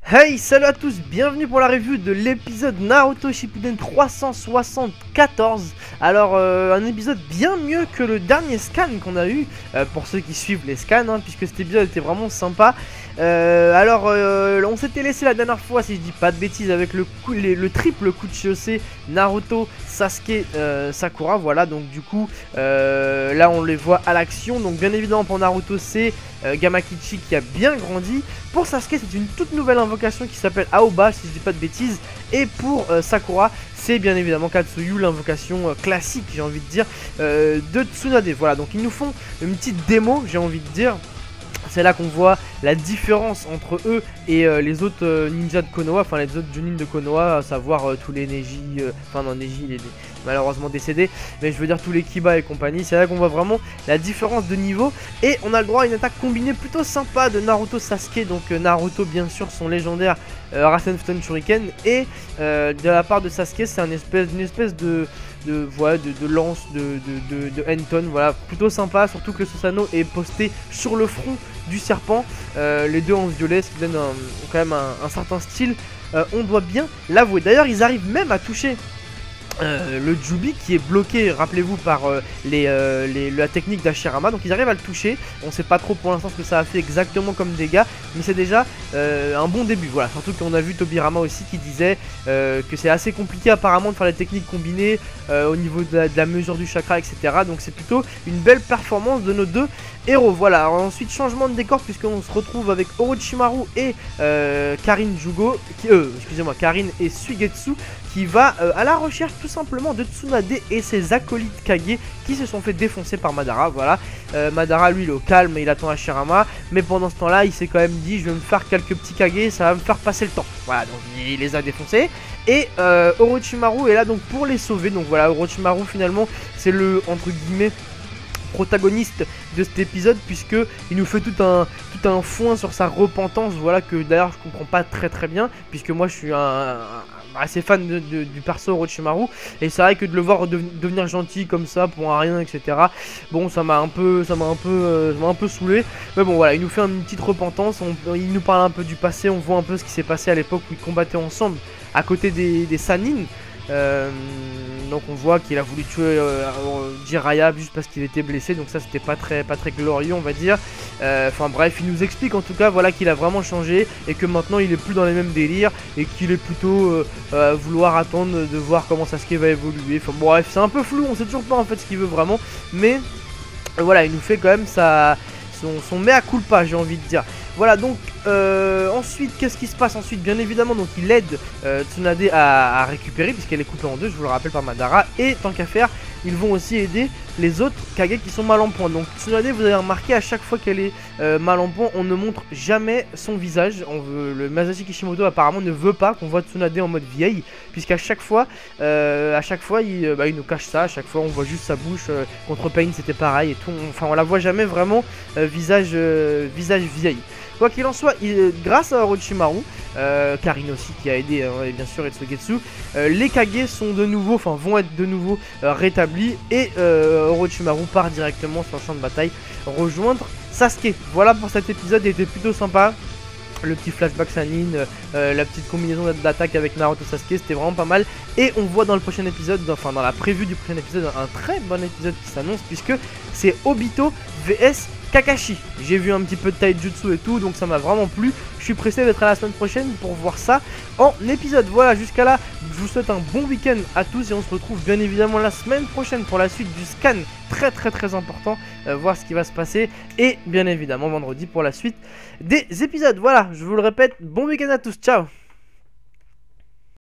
Hey, salut à tous, bienvenue pour la review de l'épisode Naruto Shippuden 374. Alors, un épisode bien mieux que le dernier scan qu'on a eu, pour ceux qui suivent les scans, hein, puisque cet épisode était vraiment sympa. On s'était laissé la dernière fois, si je dis pas de bêtises, avec le triple coup de Chaussée Naruto, Sasuke, Sakura. Voilà, donc du coup, là on les voit à l'action. Donc bien évidemment pour Naruto c'est Gamakichi qui a bien grandi. Pour Sasuke c'est une toute nouvelle invocation qui s'appelle Aoba, si je dis pas de bêtises. Et pour Sakura c'est bien évidemment Katsuyu, l'invocation classique, j'ai envie de dire, de Tsunade. Voilà, donc ils nous font une petite démo, j'ai envie de dire. C'est là qu'on voit la différence entre eux et les autres ninjas de Konoha, enfin les autres Junin de Konoha, à savoir tous les Neji, enfin non, Neji il est malheureusement décédé, mais je veux dire tous les Kiba et compagnie. C'est là qu'on voit vraiment la différence de niveau et on a le droit à une attaque combinée plutôt sympa de Naruto Sasuke. Donc Naruto bien sûr son légendaire Rasen Stone Shuriken, et de la part de Sasuke c'est une espèce de lance de Henton. Voilà, plutôt sympa, surtout que le Susanoo est posté sur le front du serpent, les deux en violet, ce qui donne quand même un certain style, on doit bien l'avouer. D'ailleurs ils arrivent même à toucher le Jubi qui est bloqué, rappelez-vous, par la technique d'Hashirama. Donc ils arrivent à le toucher. On sait pas trop pour l'instant ce que ça a fait exactement comme dégâts, mais c'est déjà un bon début. Voilà, surtout qu'on a vu Tobirama aussi qui disait que c'est assez compliqué apparemment de faire les techniques combinées au niveau de la mesure du chakra, etc. Donc c'est plutôt une belle performance de nos deux héros. Voilà, alors, ensuite changement de décor puisqu'on se retrouve avec Orochimaru et Karin Jugo, excusez-moi, Karin et Suigetsu, qui va à la recherche tout simplement de Tsunade et ses acolytes Kage qui se sont fait défoncer par Madara. Voilà, Madara lui il est au calme et il attend Hashirama, mais pendant ce temps là il s'est quand même dit je vais me faire quelques petits Kage, ça va me faire passer le temps. Voilà, donc il les a défoncés et Orochimaru est là donc pour les sauver. Donc voilà, Orochimaru finalement c'est le entre guillemets protagoniste de cet épisode, puisque il nous fait tout un foin sur sa repentance. Voilà, que d'ailleurs je comprends pas très bien, puisque moi je suis assez fan du perso Orochimaru, et c'est vrai que de le voir devenir gentil comme ça pour un rien, etc. Bon, ça m'a un peu saoulé, mais bon voilà, il nous fait une petite repentance, il nous parle un peu du passé, on voit un peu ce qui s'est passé à l'époque où ils combattaient ensemble à côté des Sannin. Donc on voit qu'il a voulu tuer Jiraiya juste parce qu'il était blessé, donc ça c'était pas très glorieux, on va dire. Enfin bref, il nous explique en tout cas, voilà, qu'il a vraiment changé et que maintenant il est plus dans les mêmes délires et qu'il est plutôt à vouloir attendre de voir comment Sasuke va évoluer. Enfin bref, c'est un peu flou, on sait toujours pas en fait ce qu'il veut vraiment, mais voilà, il nous fait quand même son mea culpa, j'ai envie de dire. Voilà, donc ensuite qu'est-ce qui se passe ensuite? Bien évidemment, donc il aide Tsunade à récupérer puisqu'elle est coupée en deux, je vous le rappelle, par Madara. Et tant qu'à faire, ils vont aussi aider les autres Kage qui sont mal en point. Donc Tsunade, vous avez remarqué, à chaque fois qu'elle est mal en point, on ne montre jamais son visage. Le Masashi Kishimoto apparemment ne veut pas qu'on voit Tsunade en mode vieille, puisqu'à chaque fois, il nous cache ça. À chaque fois on voit juste sa bouche. Contre Pain c'était pareil et tout. Enfin on la voit jamais vraiment visage vieille. Quoi qu'il en soit, grâce à Orochimaru, Karin aussi qui a aidé, et bien sûr Etsugetsu, les Kage sont de nouveau, vont être de nouveau rétablis, et Orochimaru part directement sur le champ de bataille rejoindre Sasuke. Voilà pour cet épisode, il était plutôt sympa. Le petit flashback Sannin, la petite combinaison d'attaque avec Naruto Sasuke, c'était vraiment pas mal. Et on voit dans le prochain épisode, enfin dans la prévue du prochain épisode, un très bon épisode qui s'annonce, puisque c'est Obito vs Kakashi. J'ai vu un petit peu de taijutsu et tout, donc ça m'a vraiment plu. Je suis pressé d'être à la semaine prochaine pour voir ça en épisode. Voilà, jusqu'à là, je vous souhaite un bon week-end à tous et on se retrouve bien évidemment la semaine prochaine pour la suite du scan, très important, voir ce qui va se passer, et bien évidemment vendredi pour la suite des épisodes. Voilà, je vous le répète, bon week-end à tous, ciao.